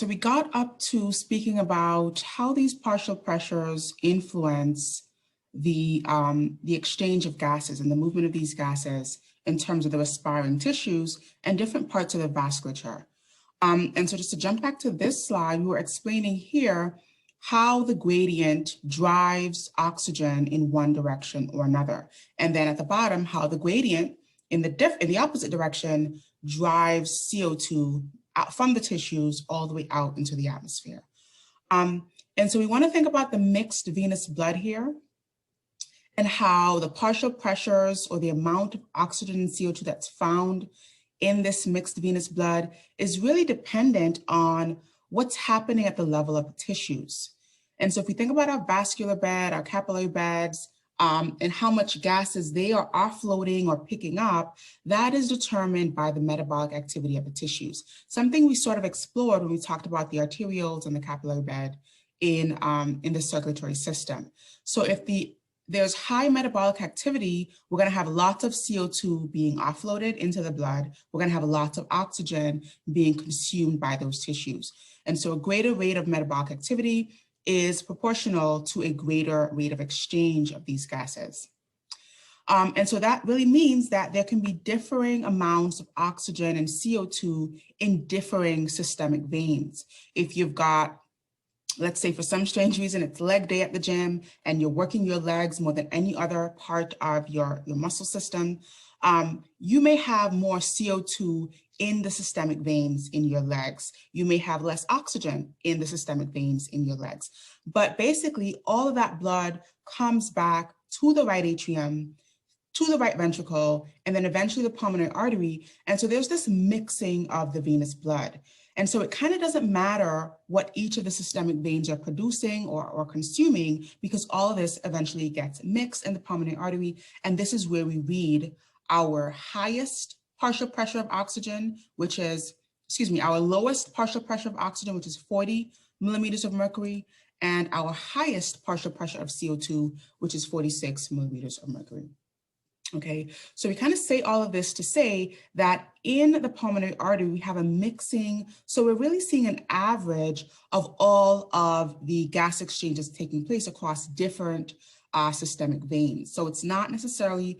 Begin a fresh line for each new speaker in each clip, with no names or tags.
So we got up to speaking about how these partial pressures influence the exchange of gases and the movement of these gases in terms of the respiring tissues and different parts of the vasculature. And so just to jump back to this slide, we were explaining here how the gradient drives oxygen in one direction or another. And then at the bottom, how the gradient in the opposite direction drives CO2 out from the tissues all the way out into the atmosphere. And so we want to think about the mixed venous blood here and how the partial pressures or the amount of oxygen and CO2 that's found in this mixed venous blood is really dependent on what's happening at the level of the tissues. And so if we think about our vascular bed, our capillary beds, and how much gases they are offloading or picking up, that is determined by the metabolic activity of the tissues. Something we sort of explored when we talked about the arterioles and the capillary bed in the circulatory system. So if there's high metabolic activity, we're going to have lots of CO2 being offloaded into the blood. We're going to have lots of oxygen being consumed by those tissues. And so a greater rate of metabolic activity is proportional to a greater rate of exchange of these gases. And so that really means that there can be differing amounts of oxygen and CO2 in differing systemic veins. If you've got, let's say for some strange reason, it's leg day at the gym and you're working your legs more than any other part of your muscle system, you may have more CO2 in the systemic veins in your legs. You may have less oxygen in the systemic veins in your legs. But basically, all of that blood comes back to the right atrium, to the right ventricle, and then eventually the pulmonary artery. And so there's this mixing of the venous blood. And so it kind of doesn't matter what each of the systemic veins are producing or consuming, because all of this eventually gets mixed in the pulmonary artery. And this is where we read our highest partial pressure of oxygen, which is, our lowest partial pressure of oxygen, which is 40 millimeters of mercury, and our highest partial pressure of CO2, which is 46 millimeters of mercury. Okay, so we kind of say all of this to say that in the pulmonary artery, we have a mixing. So we're really seeing an average of all of the gas exchanges taking place across different systemic veins. So it's not necessarily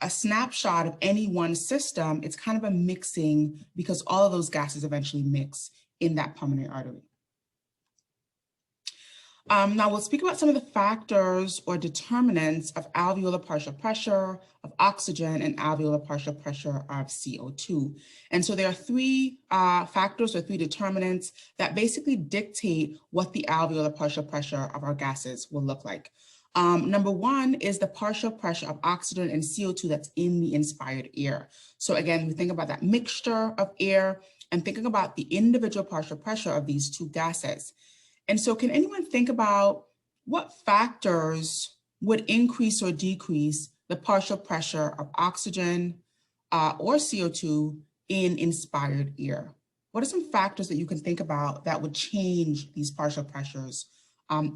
a snapshot of any one system. It's kind of a mixing because all of those gases eventually mix in that pulmonary artery. Now we'll speak about some of the factors or determinants of alveolar partial pressure of oxygen and alveolar partial pressure of CO2. And so there are three factors or three determinants that basically dictate what the alveolar partial pressure of our gases will look like. Number one is the partial pressure of oxygen and CO2 that's in the inspired air. So again, we think about that mixture of air and thinking about the individual partial pressure of these two gases. And so can anyone think about what factors would increase or decrease the partial pressure of oxygen or CO2 in inspired air? What are some factors that you can think about that would change these partial pressures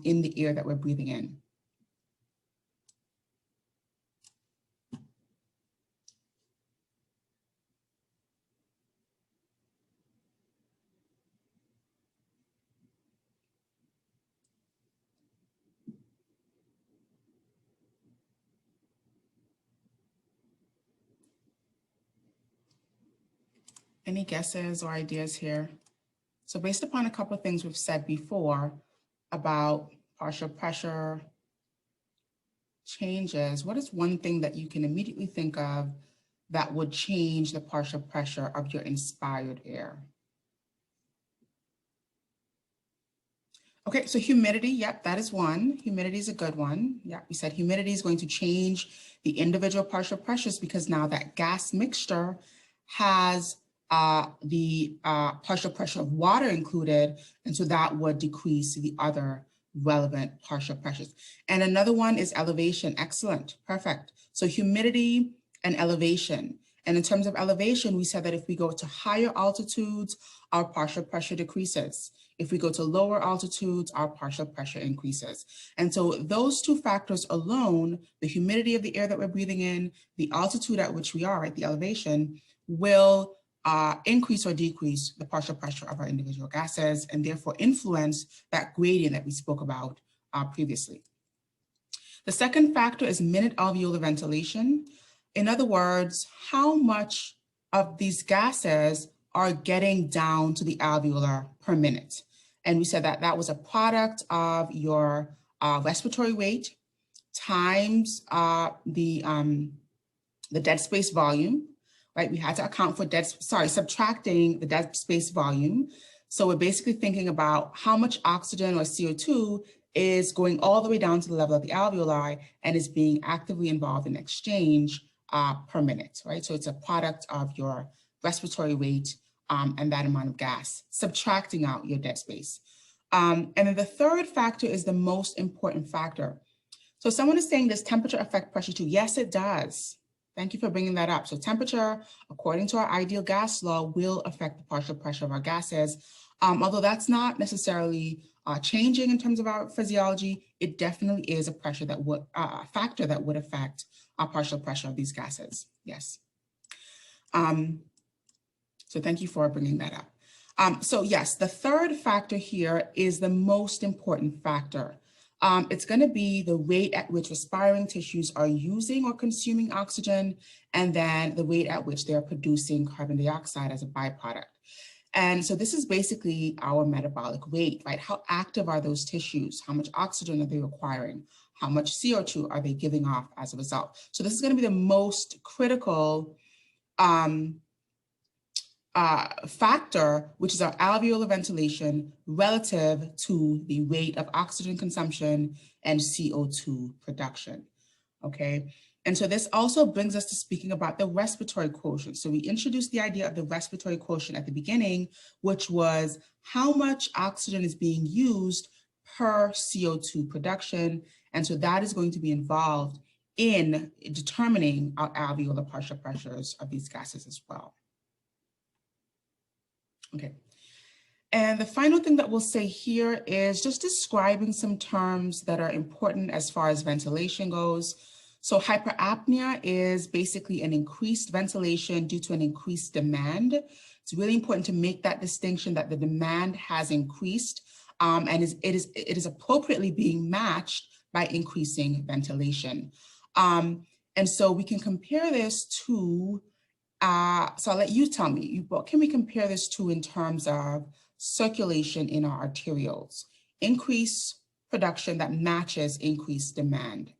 in the air that we're breathing in? Any guesses or ideas here? So based upon a couple of things we've said before about partial pressure changes, what is one thing that you can immediately think of that would change the partial pressure of your inspired air? Okay, so humidity, yep, that is one. Humidity is a good one. Yeah, we said humidity is going to change the individual partial pressures because now that gas mixture has the partial pressure of water included, and so that would decrease the other relevant partial pressures. And another one is elevation. Excellent, perfect. So humidity and elevation. And in terms of elevation, we said that if we go to higher altitudes, our partial pressure decreases. If we go to lower altitudes, our partial pressure increases. And so those two factors alone, the humidity of the air that we're breathing in, the altitude at which we are, right, the elevation, will increase or decrease the partial pressure of our individual gases and therefore influence that gradient that we spoke about previously. The second factor is minute alveolar ventilation. In other words, how much of these gases are getting down to the alveolar per minute. And we said that that was a product of your respiratory weight times the dead space volume, right? We had to account for subtracting the dead space volume. So we're basically thinking about how much oxygen or CO2 is going all the way down to the level of the alveoli and is being actively involved in exchange per minute, right? So it's a product of your respiratory weight and that amount of gas, subtracting out your dead space. And then the third factor is the most important factor. So someone is saying, does temperature affect pressure too? Yes, it does. Thank you for bringing that up. So temperature, according to our ideal gas law, will affect the partial pressure of our gases. Although that's not necessarily changing in terms of our physiology, it definitely is a pressure that would, a factor that would affect our partial pressure of these gases. Yes. So thank you for bringing that up. So yes, the third factor here is the most important factor. It's going to be the rate at which respiring tissues are using or consuming oxygen, and then the rate at which they are producing carbon dioxide as a byproduct. And so this is basically our metabolic weight, right? How active are those tissues? How much oxygen are they requiring? How much CO2 are they giving off as a result? So this is going to be the most critical factor, which is our alveolar ventilation relative to the rate of oxygen consumption and CO2 production, okay? And so this also brings us to speaking about the respiratory quotient. So we introduced the idea of the respiratory quotient at the beginning, which was how much oxygen is being used per CO2 production. And so that is going to be involved in determining our alveolar partial pressures of these gases as well. Okay, and the final thing that we'll say here is just describing some terms that are important as far as ventilation goes. So hyperapnea is basically an increased ventilation due to an increased demand. It's really important to make that distinction that the demand has increased and it is appropriately being matched by increasing ventilation. And so we can compare this to so I'll let you tell me, what can we compare this to in terms of circulation in our arterioles? Increased production that matches increased demand.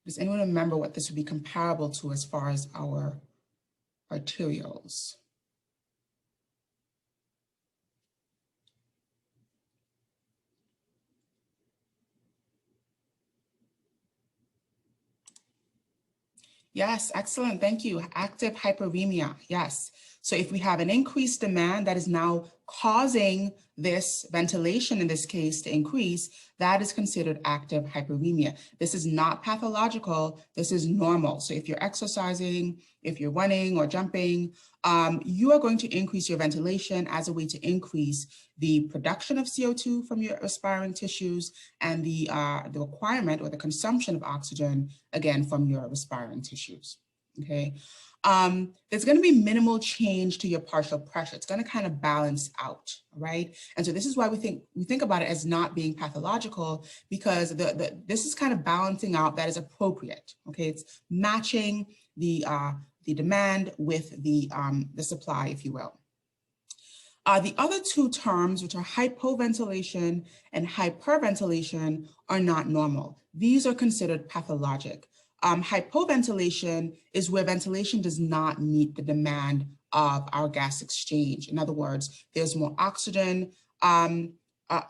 Does anyone remember what this would be comparable to as far as our arterioles? Yes, excellent. Thank you. Active hyperemia. Yes. So if we have an increased demand that is now causing this ventilation in this case to increase, that is considered active hyperemia. This is not pathological. This is normal. So if you're exercising, if you're running or jumping, you are going to increase your ventilation as a way to increase the production of CO2 from your respiring tissues and the requirement or the consumption of oxygen, again, from your respiring tissues, okay? There's going to be minimal change to your partial pressure. It's going to kind of balance out, right? And so this is why we think about it as not being pathological, because this is kind of balancing out that is appropriate, okay? It's matching the demand with the supply, if you will. The other two terms, which are hypoventilation and hyperventilation, are not normal. These are considered pathologic. Hypoventilation is where ventilation does not meet the demand of our gas exchange. In other words, there's more oxygen,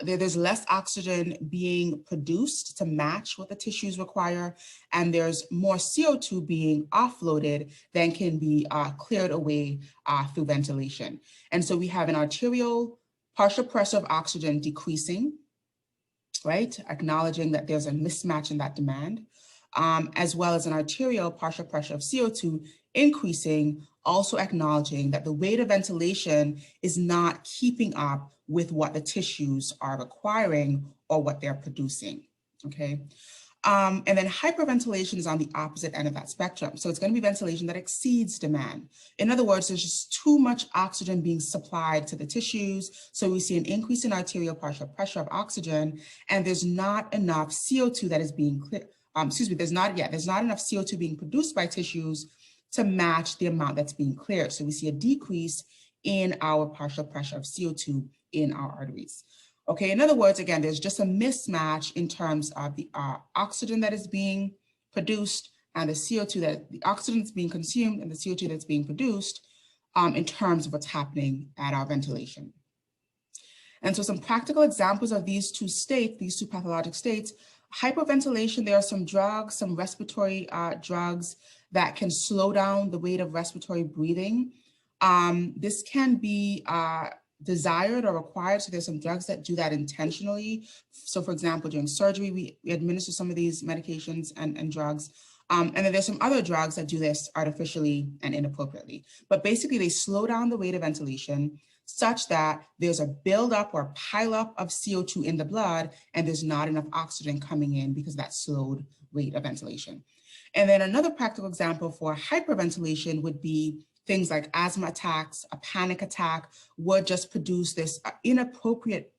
there's less oxygen being produced to match what the tissues require, and there's more CO2 being offloaded than can be cleared away through ventilation. And so we have an arterial partial pressure of oxygen decreasing, right? Acknowledging that there's a mismatch in that demand. As well as an arterial partial pressure of CO2 increasing, also acknowledging that the rate of ventilation is not keeping up with what the tissues are requiring or what they're producing, okay? And then hyperventilation is on the opposite end of that spectrum. So it's going to be ventilation that exceeds demand. In other words, there's just too much oxygen being supplied to the tissues. So we see an increase in arterial partial pressure of oxygen, and there's not enough CO2 that is being cleared. There's not enough CO2 being produced by tissues to match the amount that's being cleared. So we see a decrease in our partial pressure of CO2 in our arteries. Okay, in other words, again, there's just a mismatch in terms of the oxygen that is being produced and the CO2 the oxygen that's being consumed and the CO2 that's being produced in terms of what's happening at our ventilation. And so some practical examples of these two states, these two pathologic states, hypoventilation, there are some drugs, some respiratory drugs that can slow down the rate of respiratory breathing. This can be desired or required. So there's some drugs that do that intentionally. So for example, during surgery, we administer some of these medications and drugs. And then there's some other drugs that do this artificially and inappropriately. But basically they slow down the rate of ventilation such that there's a buildup or pileup of CO2 in the blood and there's not enough oxygen coming in because of that slowed rate of ventilation. And then another practical example for hyperventilation would be things like asthma attacks. A panic attack would just produce this inappropriate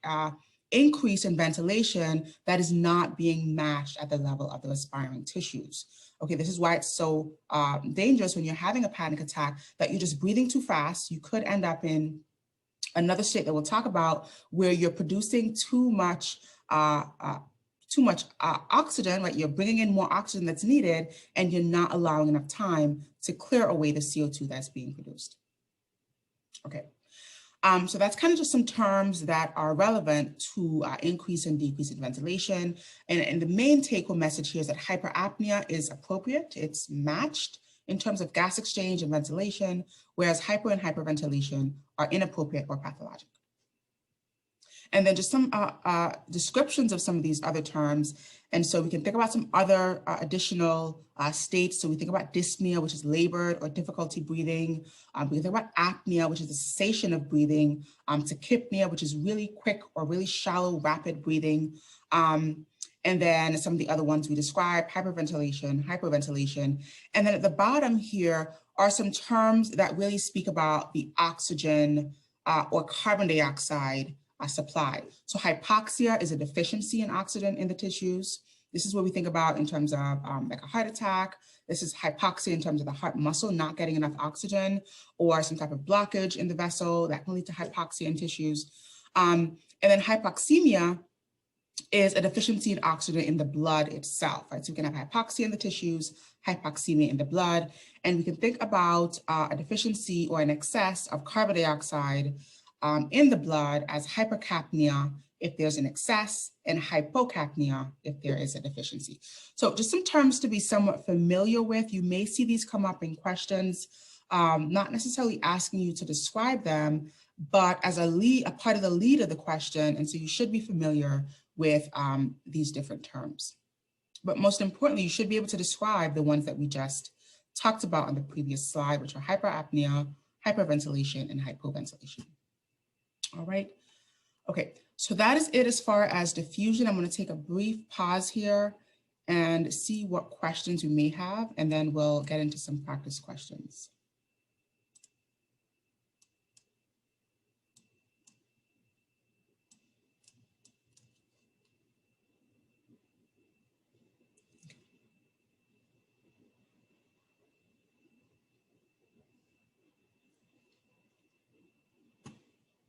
increase in ventilation that is not being matched at the level of the respiring tissues. Okay, this is why it's so dangerous when you're having a panic attack, that you're just breathing too fast. You could end up in another state that we'll talk about where you're producing too much oxygen, right? You're bringing in more oxygen that's needed and you're not allowing enough time to clear away the CO2 that's being produced. Okay, so that's kind of just some terms that are relevant to increase and decrease in ventilation. And the main take-home message here is that hyperapnea is appropriate. It's matched in terms of gas exchange and ventilation, whereas hyper and hyperventilation are inappropriate or pathologic. And then just some descriptions of some of these other terms. And so we can think about some other additional states. So we think about dyspnea, which is labored or difficulty breathing. We can think about apnea, which is the cessation of breathing. Tachypnea, which is really quick or really shallow, rapid breathing. And then some of the other ones we described, hyperventilation, hypoventilation. And then at the bottom here are some terms that really speak about the oxygen or carbon dioxide supply. So hypoxia is a deficiency in oxygen in the tissues. This is what we think about in terms of like a heart attack. This is hypoxia in terms of the heart muscle not getting enough oxygen, or some type of blockage in the vessel that can lead to hypoxia in tissues. And then hypoxemia is a deficiency in oxygen in the blood itself, right? So we can have hypoxia in the tissues, hypoxemia in the blood, and we can think about a deficiency or an excess of carbon dioxide in the blood as hypercapnia if there's an excess, and hypocapnia if there is a deficiency. So just some terms to be somewhat familiar with. You may see these come up in questions, not necessarily asking you to describe them, but as a part of the lead of the question, and so you should be familiar with these different terms. But most importantly, you should be able to describe the ones that we just talked about on the previous slide, which are hyperapnea, hyperventilation, and hypoventilation. All right, okay, so that is it as far as diffusion. I'm going to take a brief pause here and see what questions we may have, and then we'll get into some practice questions.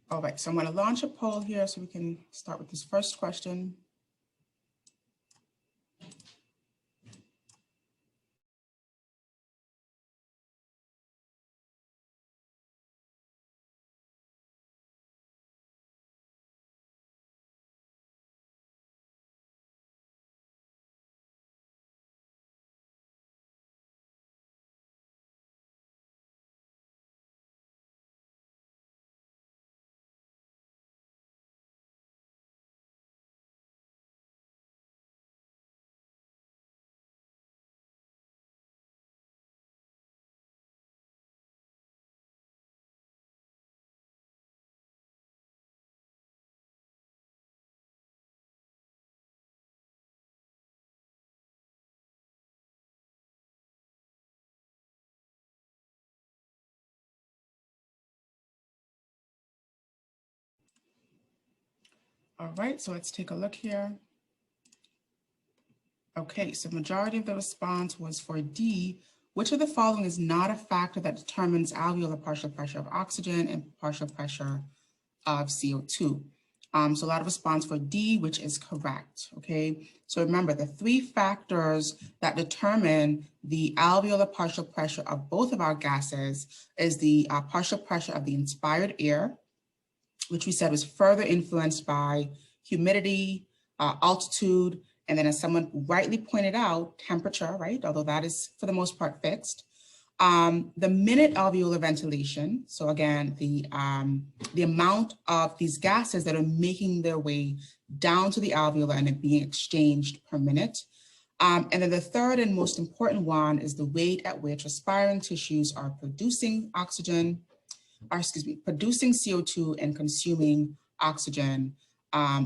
All right, so I'm going to launch a poll here so we can start with this first question. All right, so let's take a look here. Okay, so majority of the response was for D. Which of the following is not a factor that determines alveolar partial pressure of oxygen and partial pressure of CO2? So a lot of response for D, which is correct, okay? So remember, the three factors that determine the alveolar partial pressure of both of our gases is the partial pressure of the inspired air, which we said was further influenced by humidity, altitude, and then as someone rightly pointed out, temperature, right? Although that is for the most part fixed. The minute alveolar ventilation, so again, the amount of these gases that are making their way down to the alveolar and being exchanged per minute. And then the third and most important one is the rate at which respiring tissues are producing oxygen, producing CO2 and consuming oxygen,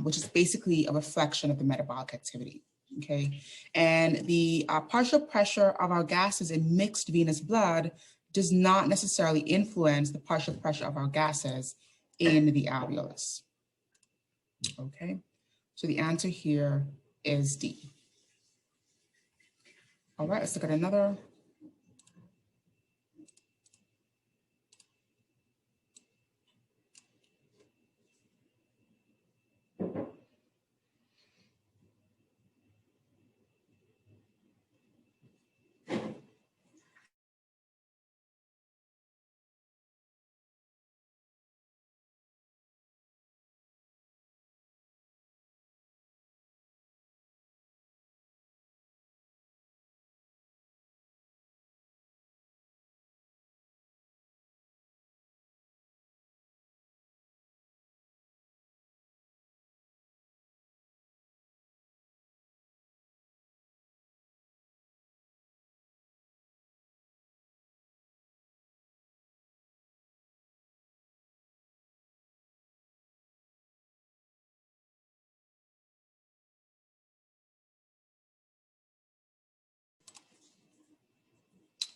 which is basically a reflection of the metabolic activity. Okay, and the partial pressure of our gases in mixed venous blood does not necessarily influence the partial pressure of our gases in the alveolus. Okay, so the answer here is D. All right, let's look at another.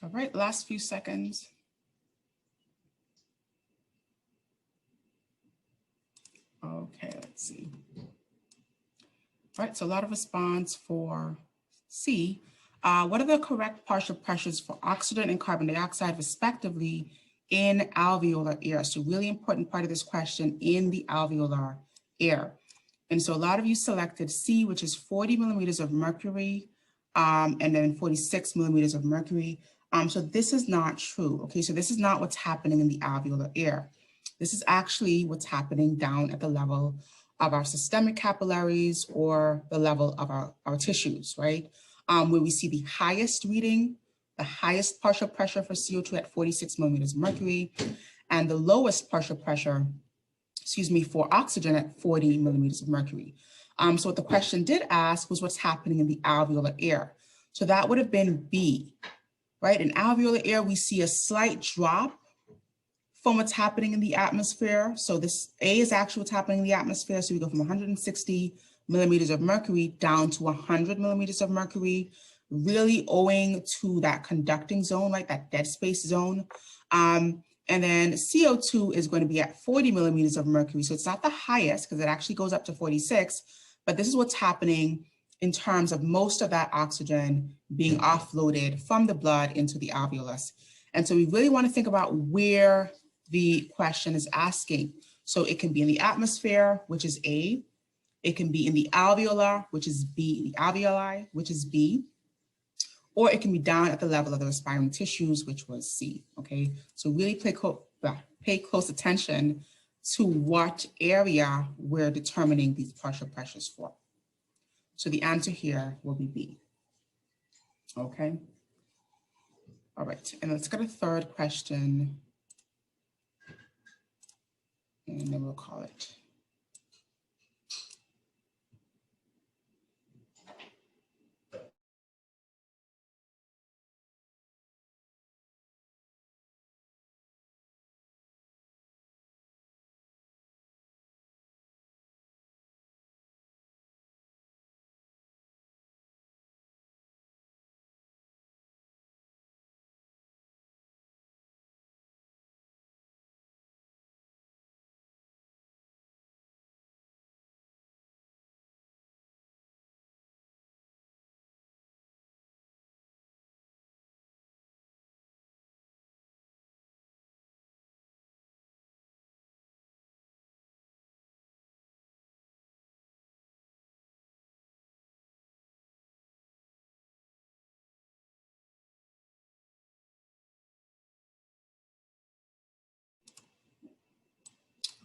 All right, last few seconds. Okay, let's see. All right, so a lot of response for C. What are the correct partial pressures for oxygen and carbon dioxide, respectively, in alveolar air? So really important part of this question, in the alveolar air. And so a lot of you selected C, which is 40 millimeters of mercury, and then 46 millimeters of mercury. So this is not true, okay? So this is not what's happening in the alveolar air. This is actually what's happening down at the level of our systemic capillaries or the level of our tissues, right? Where we see the highest reading, the highest partial pressure for CO2 at 46 millimeters of mercury, and the lowest partial pressure, for oxygen at 40 millimeters of mercury. So what the question did ask was what's happening in the alveolar air. So that would have been B, right? In alveolar air, we see a slight drop from what's happening in the atmosphere. So this A is actually what's happening in the atmosphere. So we go from 160 millimeters of mercury down to 100 millimeters of mercury, really owing to that conducting zone, like that dead space zone. And then CO2 is going to be at 40 millimeters of mercury. So it's not the highest because it actually goes up to 46, but this is what's happening in terms of most of that oxygen being offloaded from the blood into the alveolus. And so we really want to think about where the question is asking. So it can be in the atmosphere, which is A. It can be in the alveolar, which is B, the alveoli, which is B. Or it can be down at the level of the respiring tissues, which was C, okay? So really pay close attention to what area we're determining these partial pressures for. So the answer here will be B, okay? All right, and let's get a third question, and then we'll call it.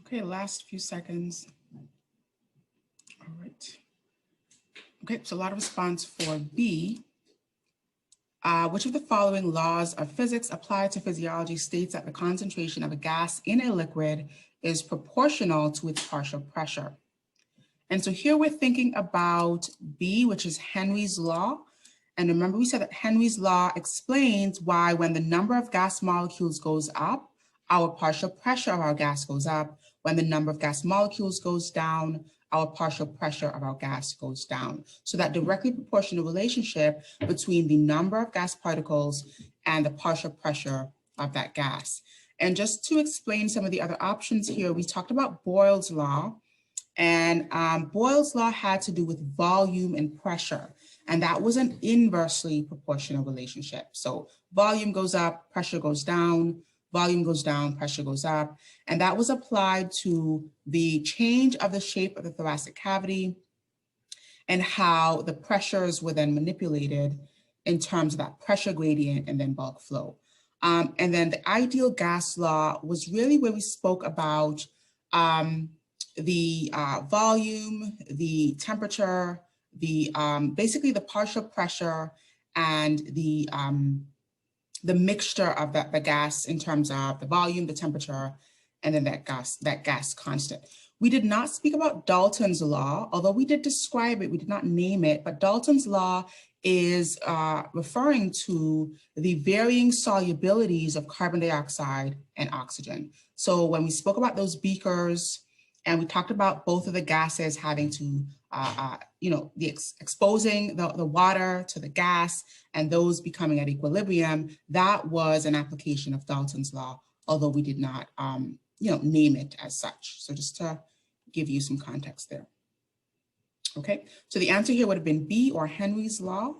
Okay, last few seconds. All right. Okay, so a lot of response for B. Which of the following laws of physics applied to physiology states that the concentration of a gas in a liquid is proportional to its partial pressure? And so here we're thinking about B, which is Henry's law. And remember, we said that Henry's law explains why when the number of gas molecules goes up, our partial pressure of our gas goes up. When the number of gas molecules goes down, our partial pressure of our gas goes down. So that directly proportional relationship between the number of gas particles and the partial pressure of that gas. And just to explain some of the other options here, we talked about Boyle's law. And Boyle's law had to do with volume and pressure. And that was an inversely proportional relationship. So volume goes up, pressure goes down, volume goes down, pressure goes up. And that was applied to the change of the shape of the thoracic cavity and how the pressures were then manipulated in terms of that pressure gradient and then bulk flow. And then the ideal gas law was really where we spoke about the volume, the temperature, the basically the partial pressure and the mixture of the gas in terms of the volume, the temperature, and then that gas constant. We did not speak about Dalton's law, although we did describe it, we did not name it, but Dalton's law is referring to the varying solubilities of carbon dioxide and oxygen. So when we spoke about those beakers, and we talked about both of the gases having to, exposing the water to the gas and those becoming at equilibrium, that was an application of Dalton's law, although we did not, name it as such. So just to give you some context there. Okay, so the answer here would have been B, or Henry's law.